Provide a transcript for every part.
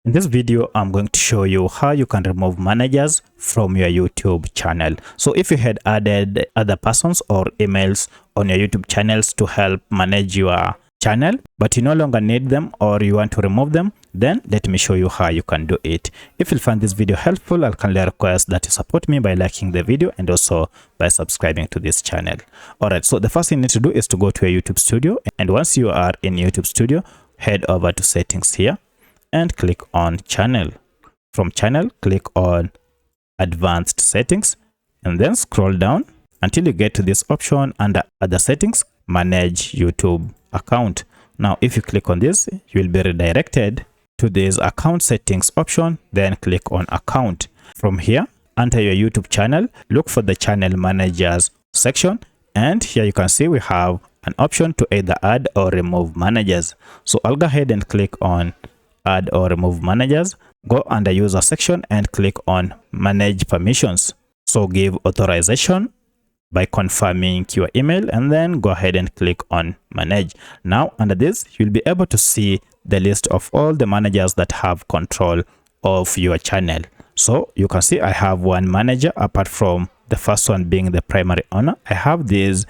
In this video, I'm going to show you how you can remove managers from your YouTube channel. So if you had added other persons or emails on your YouTube channels to help manage your channel, but you no longer need them or you want to remove them, then let me show you how you can do it. If you find this video helpful, I'll kindly request that you support me by liking the video and also by subscribing to this channel. Alright, so the first thing you need to do is to go to your YouTube studio, and once you are in YouTube studio, head over to settings here and click on channel. From channel, click on advanced settings and then scroll down until you get to this option under other settings, manage YouTube account. Now if you click on this, you will be redirected to this account settings option, then click on account. From here, enter your YouTube channel, look for the channel managers section, and here you can see we have an option to either add or remove managers. So I'll go ahead and click on add or remove managers. Go under user section and click on manage permissions. So give authorization by confirming your email and then go ahead and click on manage. Now under this, you'll be able to see the list of all the managers that have control of your channel. So you can see I have one manager apart from the first one being the primary owner. I have this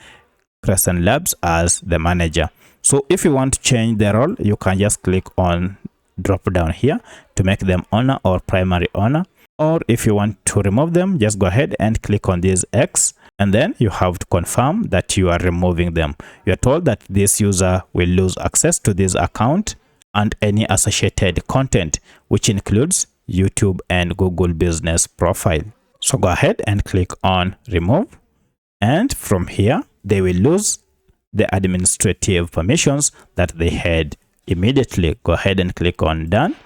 Crescent Labs as the manager. So if you want to change the role, you can just click on drop down here to make them owner or primary owner, or if you want to remove them, just go ahead and click on this X and then you have to confirm that you are removing them. You are told that this user will lose access to this account and any associated content, which includes YouTube and Google business profile. So go ahead and click on remove, and from here they will lose the administrative permissions that they had immediately. Go ahead and click on done,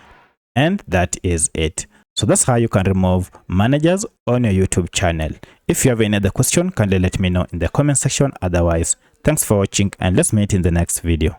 and that is it. So that's how you can remove managers on your YouTube channel. If you have any other question, kindly let me know in the comment section. Otherwise, thanks for watching and let's meet in the next video.